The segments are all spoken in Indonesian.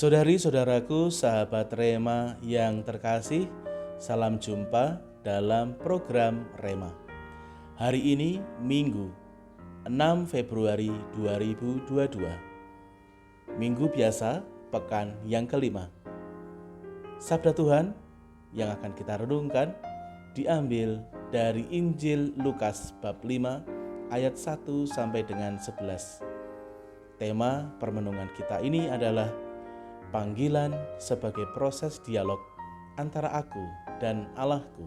Saudari-saudaraku, sahabat Rema yang terkasih, salam jumpa dalam program Rema. Hari ini Minggu 6 Februari 2022, Minggu biasa, pekan yang kelima. Sabda Tuhan yang akan kita renungkan diambil dari Injil Lukas bab 5 ayat 1 sampai dengan 11. Tema permenungan kita ini adalah panggilan sebagai proses dialog antara aku dan Allahku.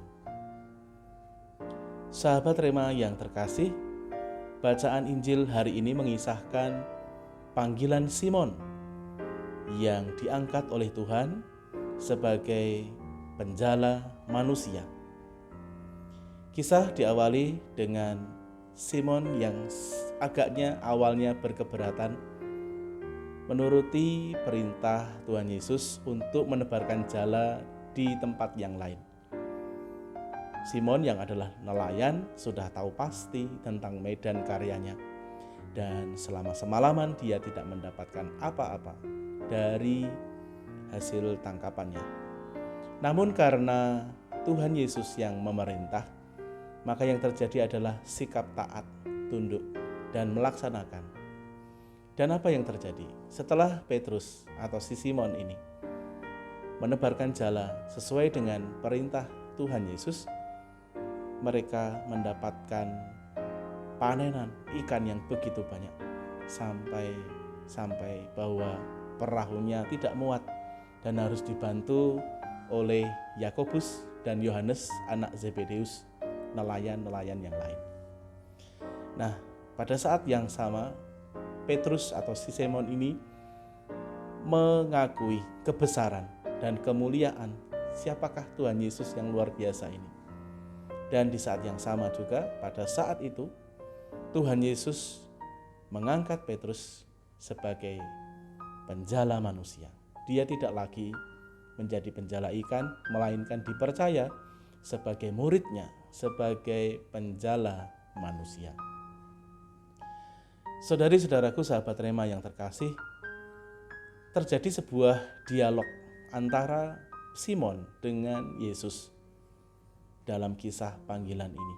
Sahabat Rema yang terkasih, bacaan Injil hari ini mengisahkan panggilan Simon yang diangkat oleh Tuhan sebagai penjala manusia. Kisah diawali dengan Simon yang agaknya awalnya berkeberatan menuruti perintah Tuhan Yesus untuk menebarkan jala di tempat yang lain. Simon yang adalah nelayan sudah tahu pasti tentang medan karyanya, dan selama semalaman dia tidak mendapatkan apa-apa dari hasil tangkapannya. Namun karena Tuhan Yesus yang memerintah, maka yang terjadi adalah sikap taat, tunduk, dan melaksanakan. Dan apa yang terjadi? Setelah Petrus atau si Simon ini menebarkan jala sesuai dengan perintah Tuhan Yesus, mereka mendapatkan panenan ikan yang begitu banyak sampai bahwa perahunya tidak muat dan harus dibantu oleh Yakobus dan Yohanes anak Zebedeus, nelayan-nelayan yang lain. Nah, pada saat yang sama Petrus atau si Simon ini mengakui kebesaran dan kemuliaan siapakah Tuhan Yesus yang luar biasa ini. Dan di saat yang sama juga pada saat itu Tuhan Yesus mengangkat Petrus sebagai penjala manusia. Dia tidak lagi menjadi penjala ikan, melainkan dipercaya sebagai muridnya, sebagai penjala manusia. Saudari-saudaraku, sahabat Rema yang terkasih, terjadi sebuah dialog antara Simon dengan Yesus dalam kisah panggilan ini.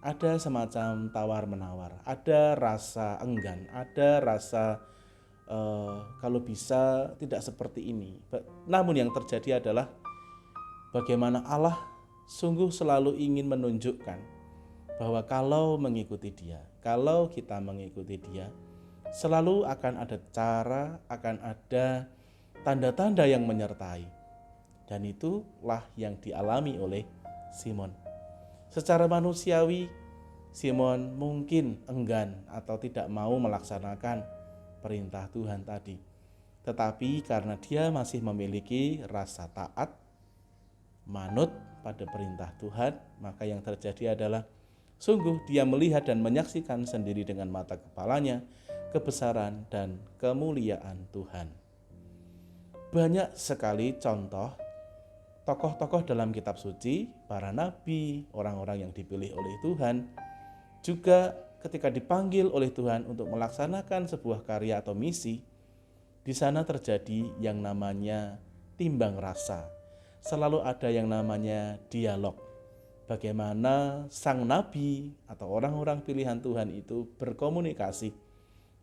Ada semacam tawar-menawar, ada rasa enggan, ada rasa kalau bisa tidak seperti ini. Namun yang terjadi adalah bagaimana Allah sungguh selalu ingin menunjukkan bahwa kalau mengikuti Dia, kalau kita mengikuti Dia, selalu akan ada cara, akan ada tanda-tanda yang menyertai. Dan itulah yang dialami oleh Simon. Secara manusiawi, Simon mungkin enggan atau tidak mau melaksanakan perintah Tuhan tadi. Tetapi karena dia masih memiliki rasa taat, manut pada perintah Tuhan, maka yang terjadi adalah sungguh dia melihat dan menyaksikan sendiri dengan mata kepalanya kebesaran dan kemuliaan Tuhan. Banyak sekali contoh tokoh-tokoh dalam kitab suci, para nabi, orang-orang yang dipilih oleh Tuhan, juga ketika dipanggil oleh Tuhan untuk melaksanakan sebuah karya atau misi, di sana terjadi yang namanya timbang rasa. Selalu ada yang namanya dialog. Bagaimana sang nabi atau orang-orang pilihan Tuhan itu berkomunikasi.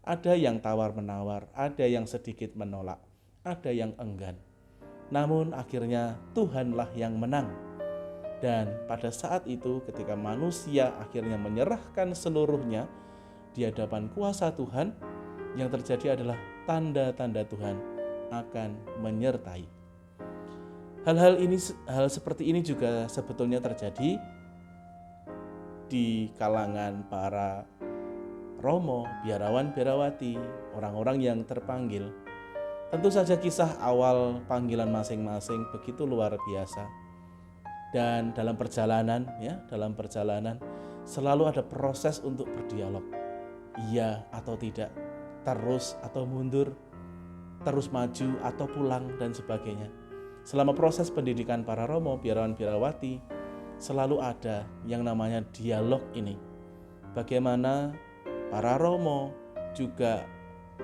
Ada yang tawar-menawar, ada yang sedikit menolak, ada yang enggan. Namun akhirnya Tuhanlah yang menang. Dan pada saat itu ketika manusia akhirnya menyerahkan seluruhnya di hadapan kuasa Tuhan, yang terjadi adalah tanda-tanda Tuhan akan menyertai. Hal seperti ini juga sebetulnya terjadi di kalangan para romo, biarawan, biarawati, orang-orang yang terpanggil. Tentu saja kisah awal panggilan masing-masing begitu luar biasa. Dan dalam perjalanan selalu ada proses untuk berdialog. Iya atau tidak, terus atau mundur, terus maju atau pulang dan sebagainya. Selama proses pendidikan para romo, biarawan, biarawati, selalu ada yang namanya dialog ini. Bagaimana para romo juga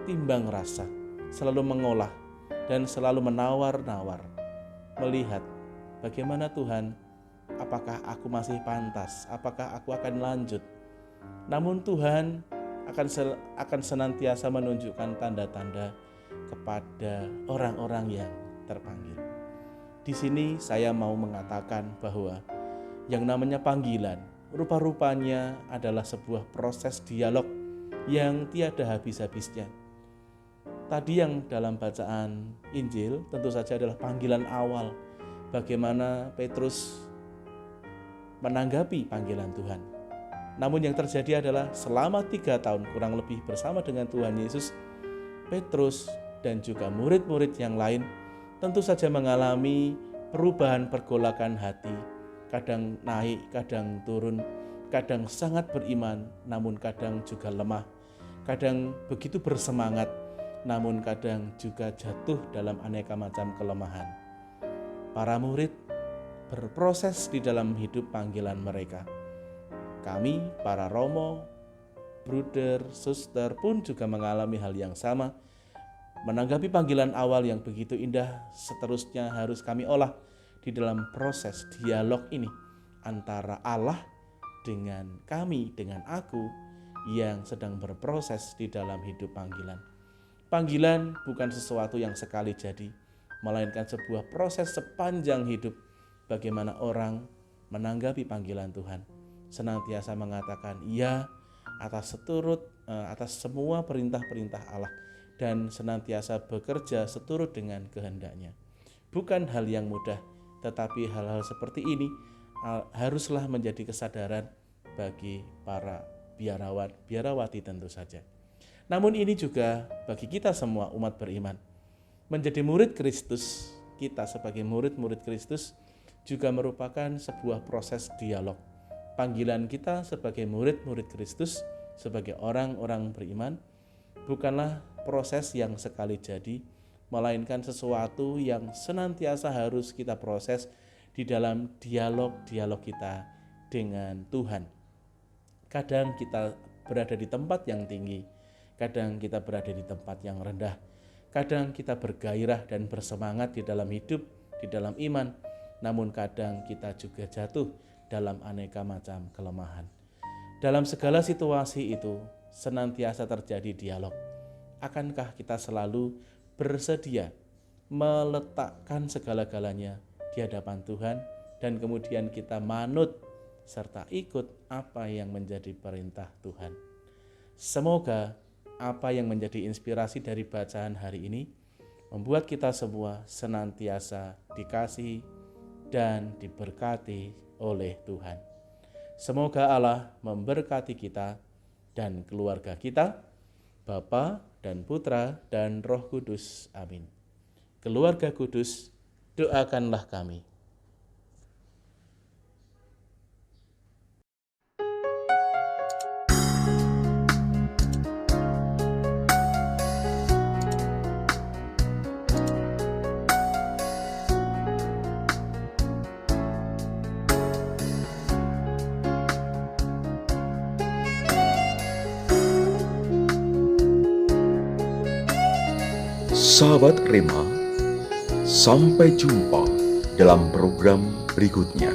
timbang rasa, selalu mengolah dan selalu menawar-nawar, melihat bagaimana Tuhan, apakah aku masih pantas, apakah aku akan lanjut. Namun Tuhan akan senantiasa menunjukkan tanda-tanda kepada orang-orang yang terpanggil. Di sini saya mau mengatakan bahwa yang namanya panggilan rupa-rupanya adalah sebuah proses dialog yang tiada habis-habisnya. Tadi yang dalam bacaan Injil tentu saja adalah panggilan awal, bagaimana Petrus menanggapi panggilan Tuhan. Namun yang terjadi adalah selama 3 tahun kurang lebih bersama dengan Tuhan Yesus, Petrus dan juga murid-murid yang lain tentu saja mengalami perubahan pergolakan hati, kadang naik, kadang turun, kadang sangat beriman, namun kadang juga lemah, kadang begitu bersemangat, namun kadang juga jatuh dalam aneka macam kelemahan. Para murid berproses di dalam hidup panggilan mereka. Kami, para romo, bruder, suster pun juga mengalami hal yang sama. Menanggapi panggilan awal yang begitu indah, seterusnya harus kami olah di dalam proses dialog ini antara Allah dengan kami, dengan aku yang sedang berproses di dalam hidup panggilan. Panggilan bukan sesuatu yang sekali jadi, melainkan sebuah proses sepanjang hidup. Bagaimana orang menanggapi panggilan Tuhan, senantiasa mengatakan iya atas semua perintah-perintah Allah dan senantiasa bekerja seturut dengan kehendaknya. Bukan hal yang mudah, tetapi hal-hal seperti ini haruslah menjadi kesadaran bagi para biarawati tentu saja. Namun ini juga bagi kita semua umat beriman. Menjadi murid Kristus, kita sebagai murid-murid Kristus juga merupakan sebuah proses dialog. Panggilan kita sebagai murid-murid Kristus, sebagai orang-orang beriman, bukanlah proses yang sekali jadi, melainkan sesuatu yang senantiasa harus kita proses di dalam dialog-dialog kita dengan Tuhan. Kadang kita berada di tempat yang tinggi, kadang kita berada di tempat yang rendah, kadang kita bergairah dan bersemangat di dalam hidup, di dalam iman, namun kadang kita juga jatuh dalam aneka macam kelemahan. Dalam segala situasi itu senantiasa terjadi dialog. Akankah kita selalu bersedia meletakkan segala-galanya di hadapan Tuhan dan kemudian kita manut serta ikut apa yang menjadi perintah Tuhan? Semoga apa yang menjadi inspirasi dari bacaan hari ini membuat kita semua senantiasa dikasihi dan diberkati oleh Tuhan. Semoga Allah memberkati kita dan keluarga kita, Bapa dan Putra dan Roh Kudus. Amin. Keluarga kudus, doakanlah kami. Sahabat Rema, sampai jumpa dalam program berikutnya.